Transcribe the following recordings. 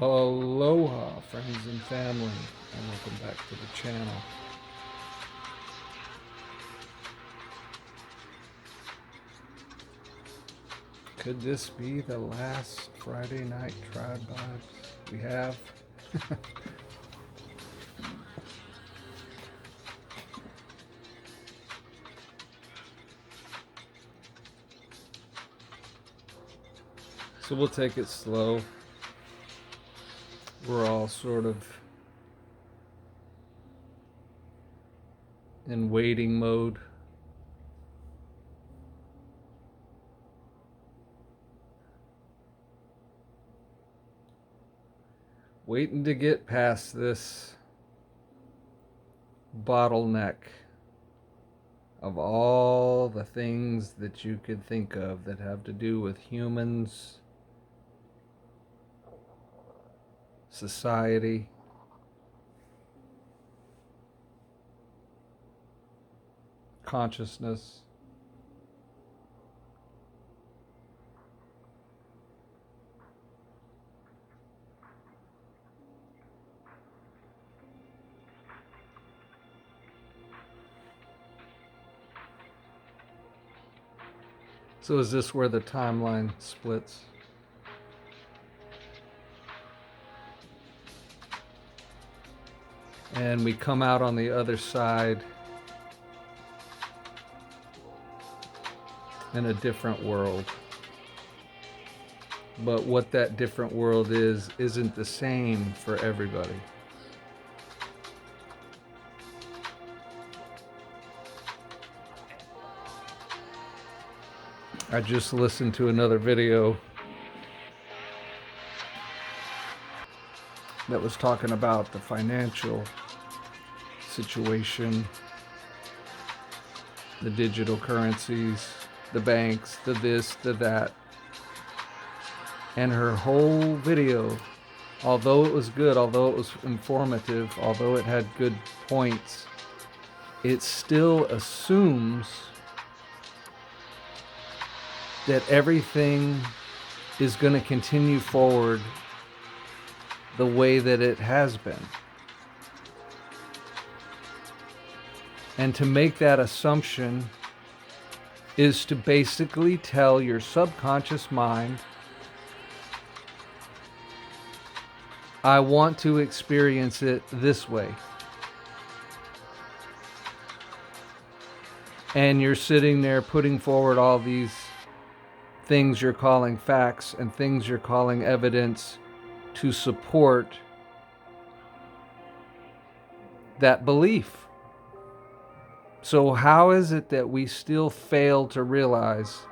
Aloha, friends and family, and welcome back to the channel. Could this be the last Friday night tribe vibes we have? So we'll take it slow. We're all sort of in waiting mode. Waiting to get past this bottleneck of all the things that you could think of that have to do with humans, society, consciousness. So is this where the timeline splits? And we come out on the other side in a different world. But what that different world is isn't the same for everybody. I just listened to another video that was talking about the financial situation, the digital currencies, the banks, the this, the that. And her whole video, although it was good, although it was informative, although it had good points, it still assumes that everything is going to continue forward the way that it has been. And to make that assumption is to basically tell your subconscious mind, I want to experience it this way. And you're sitting there putting forward all these things you're calling facts and things you're calling evidence to support that belief. So how is it that we still fail to realize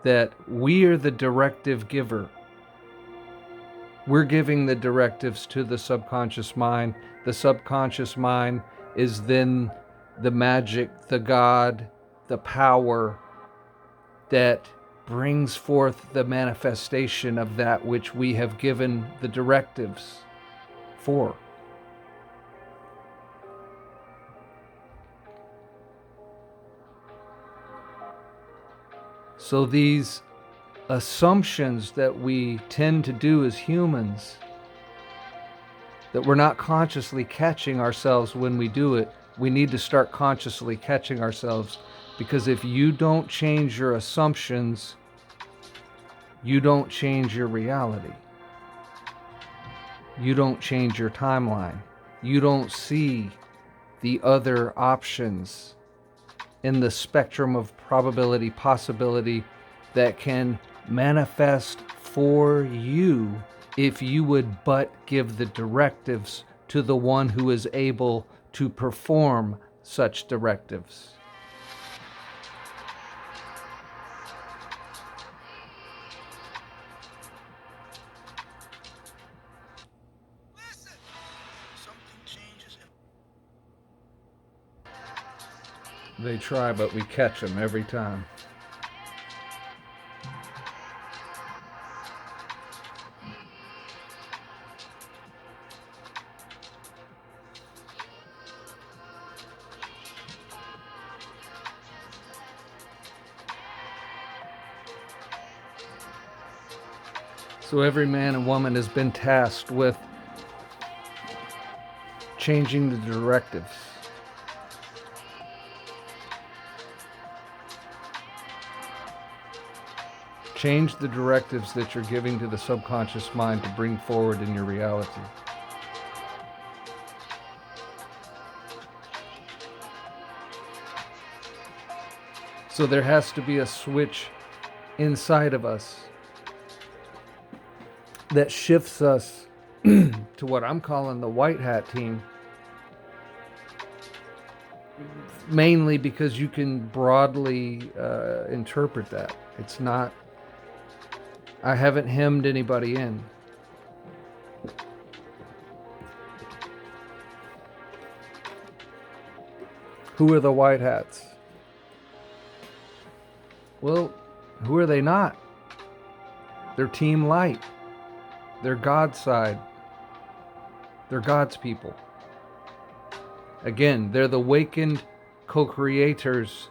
that we are the directive giver? We're giving the directives to the subconscious mind. The subconscious mind is then the magic, the God, the power that brings forth the manifestation of that which we have given the directives for. So these assumptions that we tend to do as humans, that we're not consciously catching ourselves when we do it, we need to start consciously catching ourselves, because if you don't change your assumptions, you don't change your reality. You don't change your timeline. You don't see the other options in the spectrum of probability, possibility that can manifest for you if you would but give the directives to the one who is able to perform such directives. They try, but we catch them every time. So every man and woman has been tasked with changing the directives. Change the directives that you're giving to the subconscious mind to bring forward in your reality. So there has to be a switch inside of us that shifts us to what I'm calling the white hat team. Mainly because you can broadly interpret that. It's not, I haven't hemmed anybody in. Who are the white hats? Well, who are they not? They're Team Light. They're God's side. They're God's people. Again, they're the awakened co-creators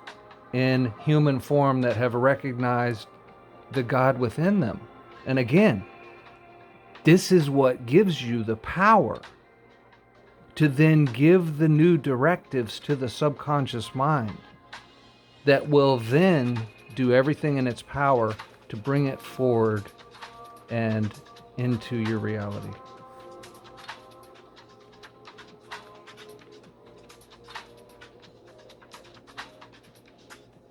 in human form that have recognized the God within them. And again, this is what gives you the power to then give the new directives to the subconscious mind that will then do everything in its power to bring it forward and into your reality.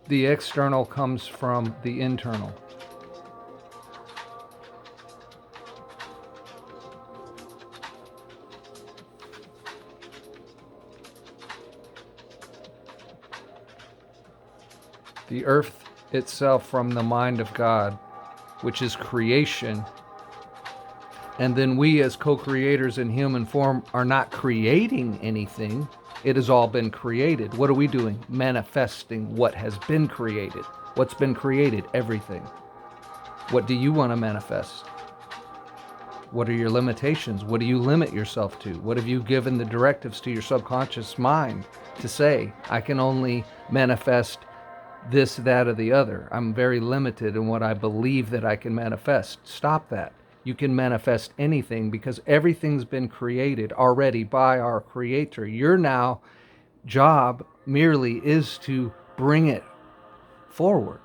The external comes from the internal. The earth itself from the mind of God, which is creation. And then we as co-creators in human form are not creating anything. It has all been created. What are we doing? Manifesting what has been created. What's been created? Everything. What do you want to manifest? What are your limitations? What do you limit yourself to? What have you given the directives to your subconscious mind to say? I can only manifest this, that, or the other. I'm very limited in what I believe that I can manifest. Stop that. You can manifest anything because everything's been created already by our Creator. Your now job merely is to bring it forward.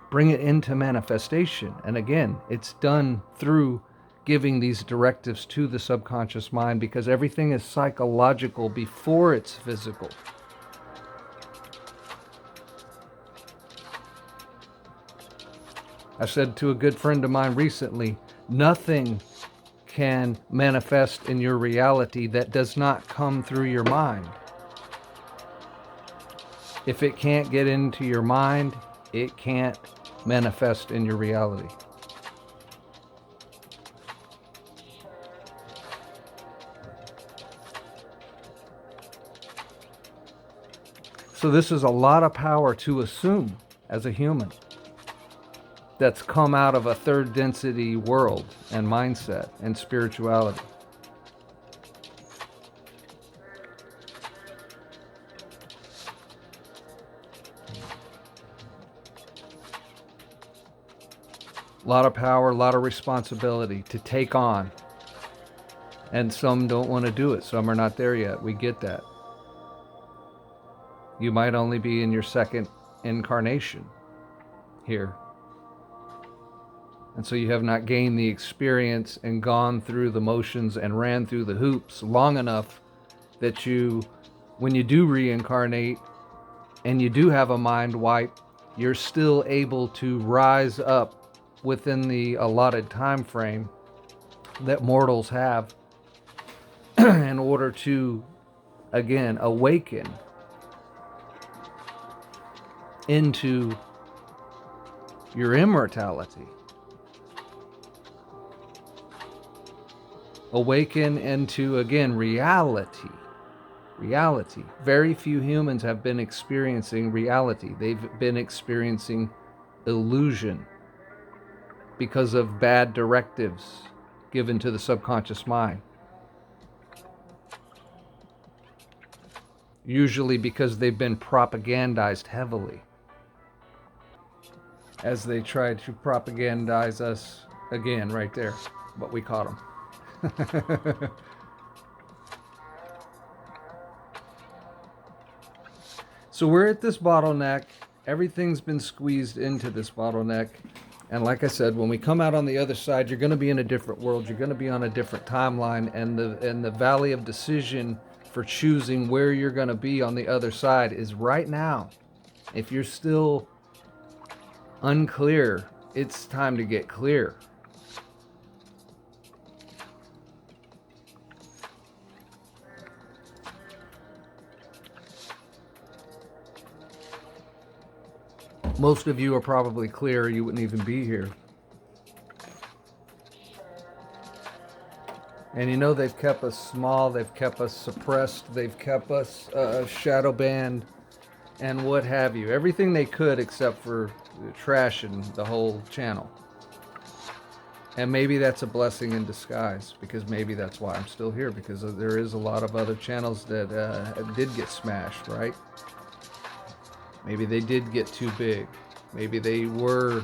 Bring it into manifestation. And again, it's done through giving these directives to the subconscious mind because everything is psychological before it's physical. I said to a good friend of mine recently, nothing can manifest in your reality that does not come through your mind. If it can't get into your mind, it can't manifest in your reality. So this is a lot of power to assume as a human that's come out of a third density world and mindset and spirituality. A lot of power, a lot of responsibility to take on. And some don't want to do it. Some are not there yet. We get that. You might only be in your second incarnation here. And so you have not gained the experience and gone through the motions and ran through the hoops long enough that you, when you do reincarnate and you do have a mind wipe, you're still able to rise up within the allotted time frame that mortals have in order to, again, awaken into your immortality. Awaken into, again, reality. Reality. Very few humans have been experiencing reality. They've been experiencing illusion because of bad directives given to the subconscious mind. Usually because they've been propagandized heavily. as they tried to propagandize us again right there. But we caught them. So we're at this bottleneck. Everything's been squeezed into this bottleneck. And like I said, when we come out on the other side, you're going to be in a different world. You're going to be on a different timeline. And the valley of decision for choosing where you're going to be on the other side is right now. If you're still unclear, it's time to get clear. Most of you are probably clear, you wouldn't even be here. And you know, they've kept us small, they've kept us suppressed, they've kept us shadow banned, and what have you. Everything they could except for trashing the whole channel. And maybe that's a blessing in disguise, because maybe that's why I'm still here, because there is a lot of other channels that did get smashed, right? Maybe they did get too big. Maybe they were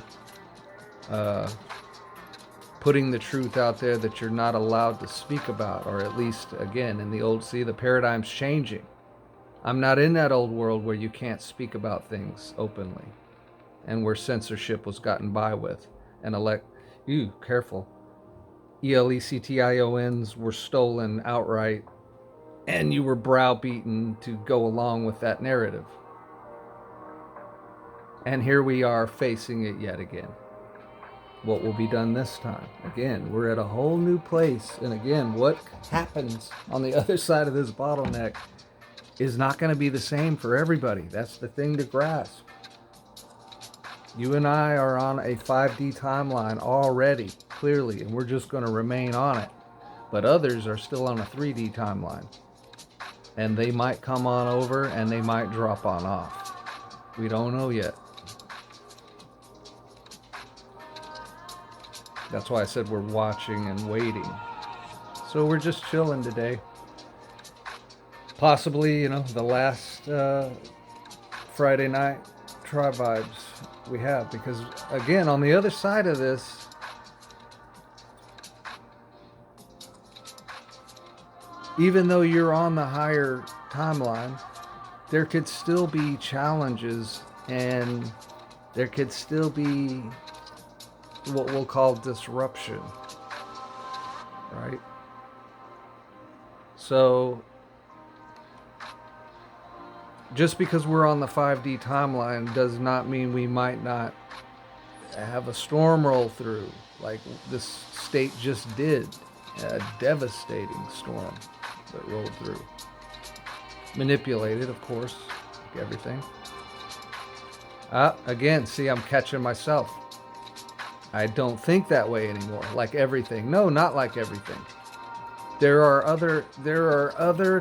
putting the truth out there that you're not allowed to speak about, or at least, again, in the old, see, the paradigm's changing. I'm not in that old world where you can't speak about things openly, and where censorship was gotten by with, and careful, elections were stolen outright, and you were browbeaten to go along with that narrative. And here we are facing it yet again. What will be done this time? Again, we're at a whole new place. And again, what happens on the other side of this bottleneck is not going to be the same for everybody. That's the thing to grasp. You and I are on a 5D timeline already, clearly, and we're just going to remain on it. But others are still on a 3D timeline. And they might come on over and they might drop on off. We don't know yet. That's why I said we're watching and waiting. So we're just chilling today. Possibly, the last Friday night tribe vibes we have. Because, again, on the other side of this, even though you're on the higher timeline, there could still be challenges, and there could still be what we'll call disruption, right? So just because we're on the 5D timeline does not mean we might not have a storm roll through, like this state just did. A devastating storm that rolled through. Manipulated, of course, like everything. Again, see, I'm catching myself. I don't think that way anymore, like everything. No, not like everything. There are other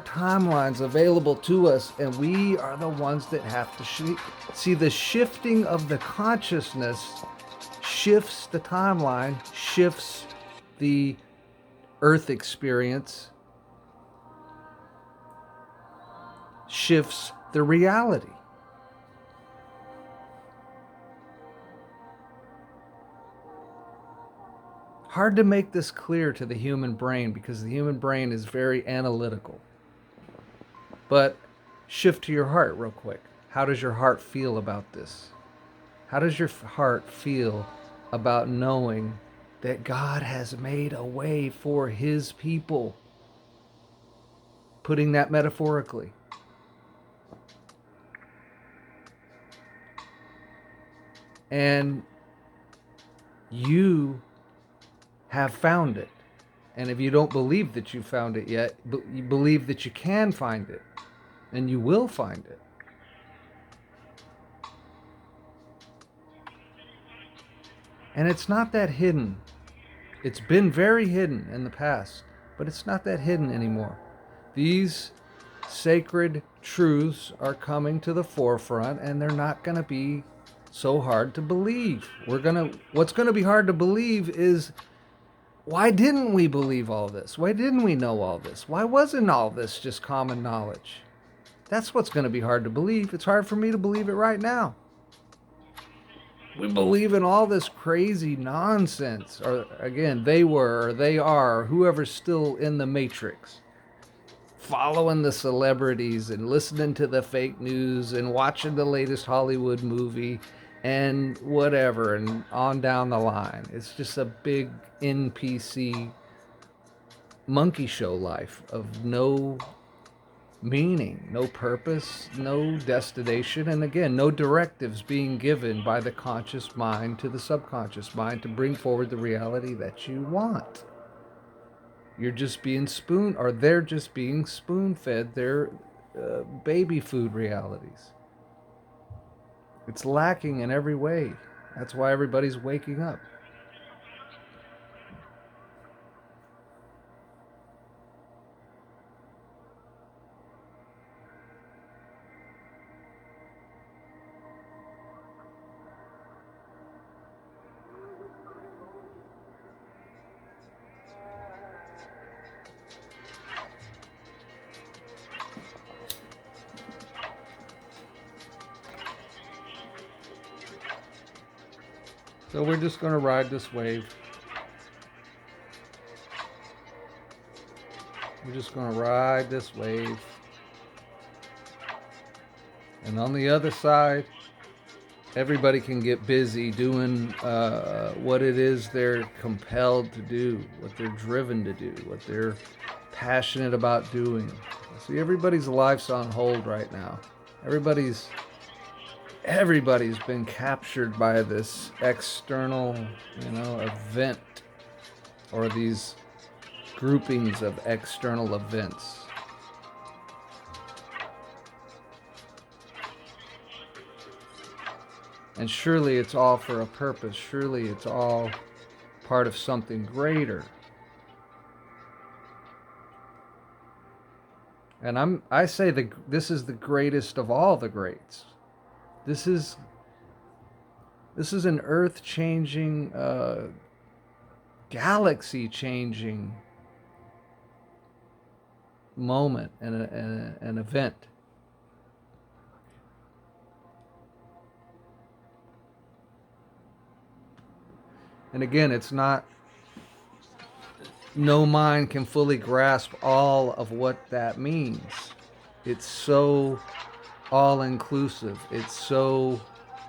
timelines available to us, and we are the ones that have to see. The shifting of the consciousness shifts the timeline, shifts the earth experience, shifts the reality. Hard to make this clear to the human brain because the human brain is very analytical. But shift to your heart real quick. How does your heart feel about this? How does your heart feel about knowing that God has made a way for his people? Putting that metaphorically. And you have found it. And if you don't believe that you found it yet, you believe that you can find it. And you will find it. And it's not that hidden. It's been very hidden in the past, but it's not that hidden anymore. These sacred truths are coming to the forefront, and they're not going to be so hard to believe. What's going to be hard to believe is, why didn't we believe all this? Why didn't we know all this? Why wasn't all this just common knowledge? That's what's going to be hard to believe. It's hard for me to believe it right now. We believe in all this crazy nonsense. Or again, they were, or they are, or whoever's still in the matrix, following the celebrities and listening to the fake news and watching the latest Hollywood movie and whatever and on down the line. It's just a big NPC monkey show life of no meaning, no purpose, no destination, and again, no directives being given by the conscious mind to the subconscious mind to bring forward the reality that you want. You're just being or they're just being spoon fed their baby food realities. It's lacking in every way. That's why everybody's waking up. So we're just going to ride this wave. We're just going to ride this wave. And on the other side, everybody can get busy doing what it is they're compelled to do, what they're driven to do, what they're passionate about doing. See, everybody's life's on hold right now. Everybody's been captured by this external, event, or these groupings of external events. And surely it's all for a purpose. Surely it's all part of something greater. And I say this is the greatest of all the greats. This is an earth-changing, galaxy-changing moment and an event. And again, it's not, no mind can fully grasp all of what that means. It's so all-inclusive. It's so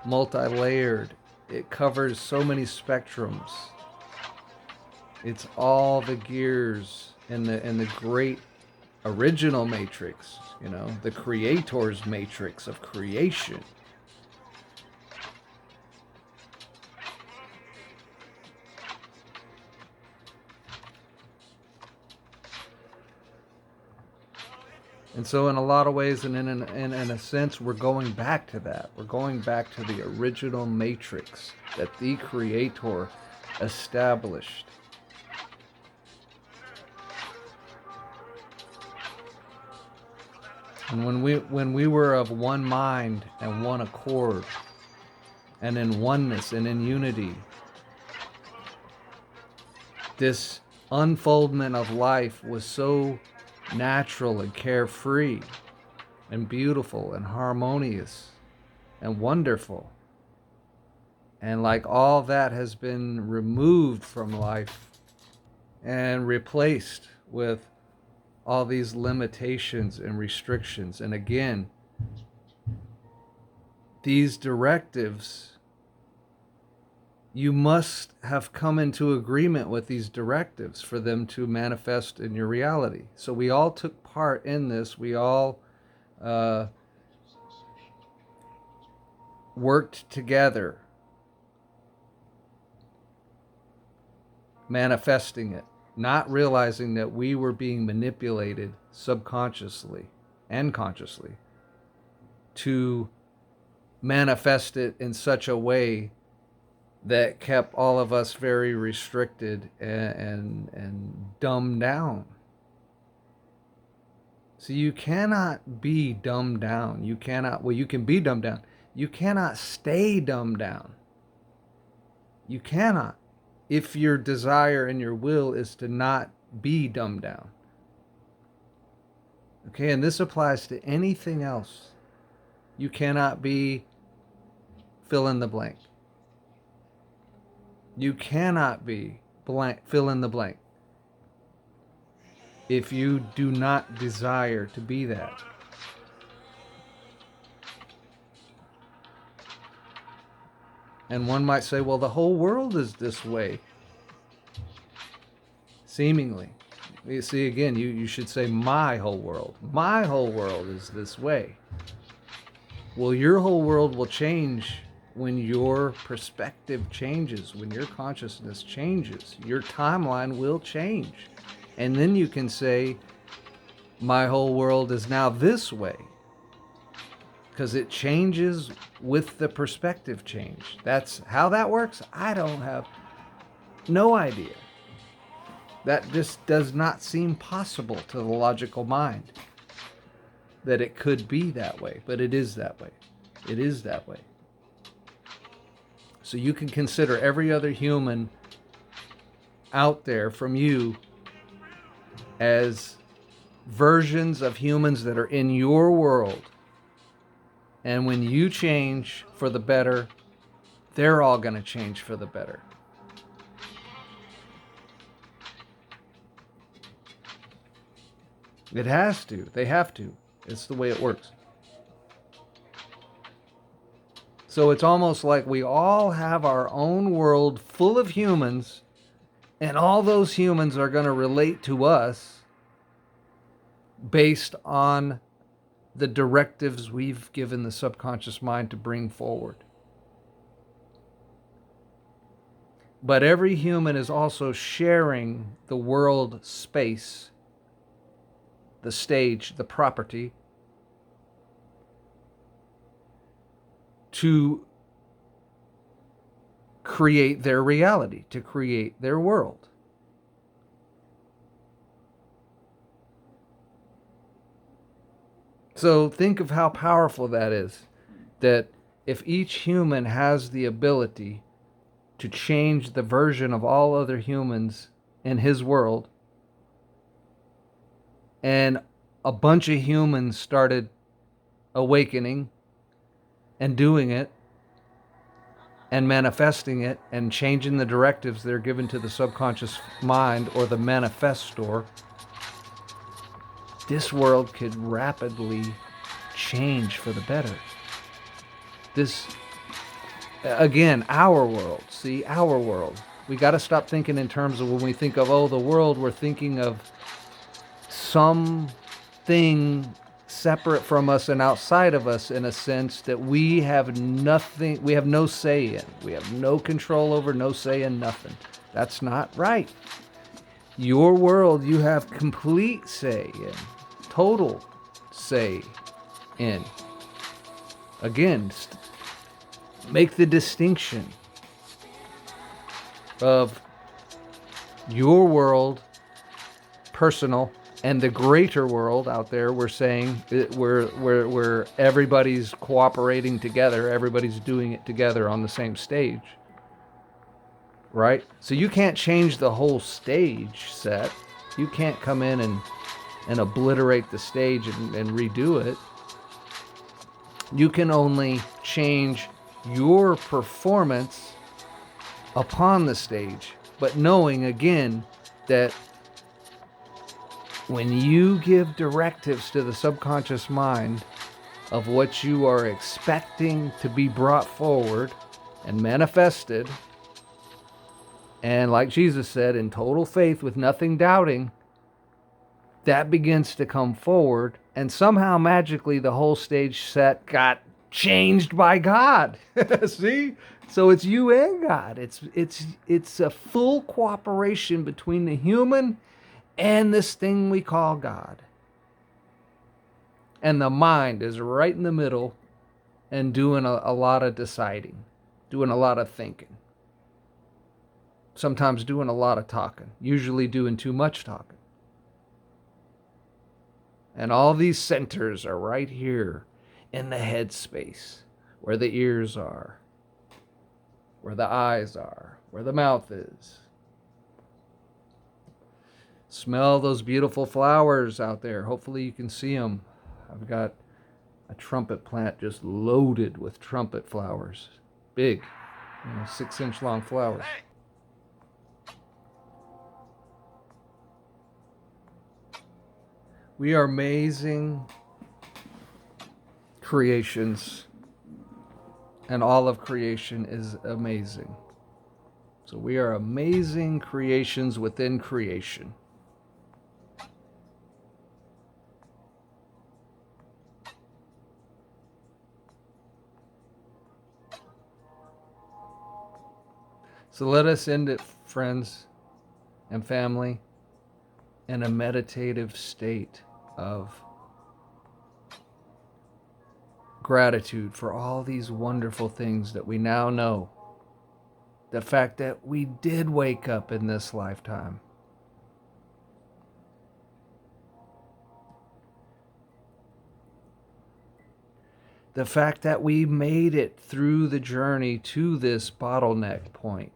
multi-layered. It covers so many spectrums. It's all the gears in the great original matrix, the creator's matrix of creation. And so in a lot of ways, and in a sense, we're going back to that. We're going back to the original matrix that the creator established. And when we were of one mind and one accord, and in oneness and in unity, this unfoldment of life was so natural and carefree and beautiful and harmonious and wonderful. And like all that has been removed from life and replaced with all these limitations and restrictions. And again, these directives, you must have come into agreement with these directives for them to manifest in your reality. So we all took part in this. We all worked together, manifesting it, not realizing that we were being manipulated subconsciously and consciously to manifest it in such a way that kept all of us very restricted and dumbed down. So you cannot be dumbed down. You can be dumbed down. You cannot stay dumbed down. You cannot, if your desire and your will is to not be dumbed down. Okay, and this applies to anything else. You cannot be fill in the blank. You cannot be blank, fill in the blank, if you do not desire to be that. And one might say, well, the whole world is this way, seemingly. You see, again, you should say my whole world. My whole world is this way. Well, your whole world will change when your perspective changes, when your consciousness changes. Your timeline will change. And then you can say, my whole world is now this way. Because it changes with the perspective change. That's how that works. I don't have no idea. That just does not seem possible to the logical mind, that it could be that way, but it is that way. It is that way. So you can consider every other human out there from you as versions of humans that are in your world. And when you change for the better, they're all going to change for the better. It has to. They have to. It's the way it works. So it's almost like we all have our own world full of humans, and all those humans are going to relate to us based on the directives we've given the subconscious mind to bring forward. But every human is also sharing the world space, the stage, the property, to create their reality, to create their world. So think of how powerful that is, that if each human has the ability to change the version of all other humans in his world, and a bunch of humans started awakening and doing it and manifesting it and changing the directives that are given to the subconscious mind or the manifestor, this world could rapidly change for the better. This, again, our world. See, our world. We got to stop thinking in terms of, when we think of, oh, the world, we're thinking of something separate from us and outside of us, in a sense that we have nothing, we have no say in. We have no control over, no say in nothing. That's not right. Your world, you have complete say in, total say in. Again, make the distinction of your world, personal, and the greater world out there. We're saying where everybody's cooperating together, everybody's doing it together on the same stage, right? So you can't change the whole stage set. You can't come in and obliterate the stage and redo it. You can only change your performance upon the stage, but knowing again that when you give directives to the subconscious mind of what you are expecting to be brought forward and manifested, and like Jesus said, in total faith with nothing doubting, that begins to come forward, and somehow magically the whole stage set got changed by God. See? So it's you and God. It's a full cooperation between the human and this thing we call God. And the mind is right in the middle and doing a lot of deciding, doing a lot of thinking, sometimes doing a lot of talking, usually doing too much talking. And all these centers are right here in the head space, where the ears are, where the eyes are, where the mouth is. Smell those beautiful flowers out there. Hopefully you can see them. I've got a trumpet plant just loaded with trumpet flowers. Big, 6-inch long flowers. We are amazing creations, and all of creation is amazing. So we are amazing creations within creation. So let us end it, friends and family, in a meditative state of gratitude for all these wonderful things that we now know. The fact that we did wake up in this lifetime. The fact that we made it through the journey to this bottleneck point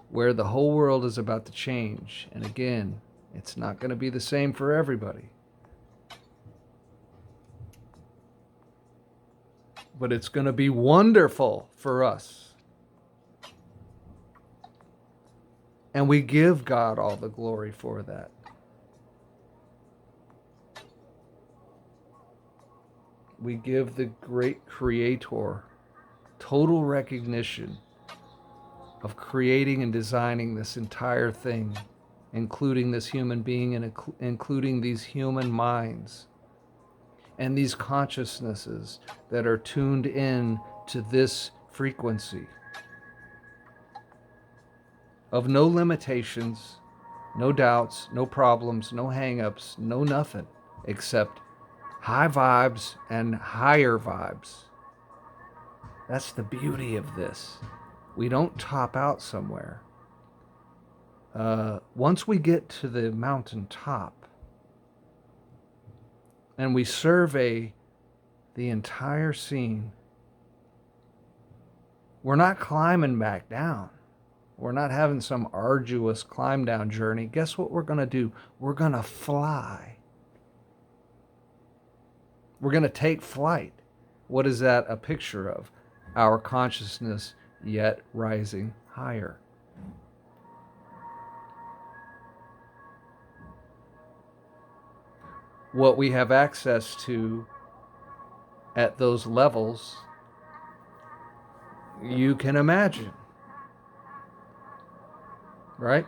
where the whole world is about to change. And again, it's not going to be the same for everybody. But it's going to be wonderful for us. And we give God all the glory for that. We give the great Creator total recognition of creating and designing this entire thing, including this human being and including these human minds and these consciousnesses that are tuned in to this frequency of no limitations, no doubts, no problems, no hang-ups, no nothing except high vibes and higher vibes. That's the beauty of this. We don't top out somewhere. Once we get to the mountaintop and we survey the entire scene, we're not climbing back down. We're not having some arduous climb down journey. Guess what we're going to do? We're going to fly. We're going to take flight. What is that a picture of? Our consciousness yet rising higher. What we have access to at those levels, you can imagine. Right?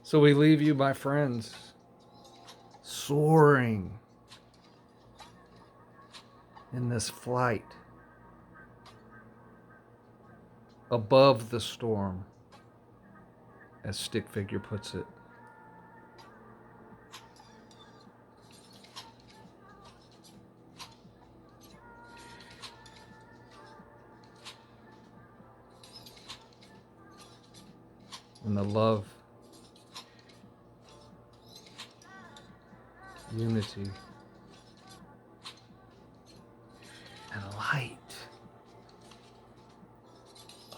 So we leave you, my friends, soaring in this flight above the storm, as Stick Figure puts it. And the love, unity, and light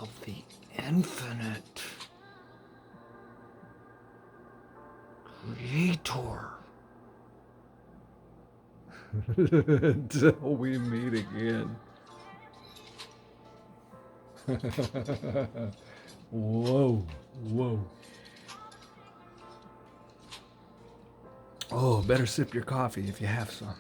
of the infinite Creator. Until we meet again. Whoa, whoa. Oh, better sip your coffee if you have some.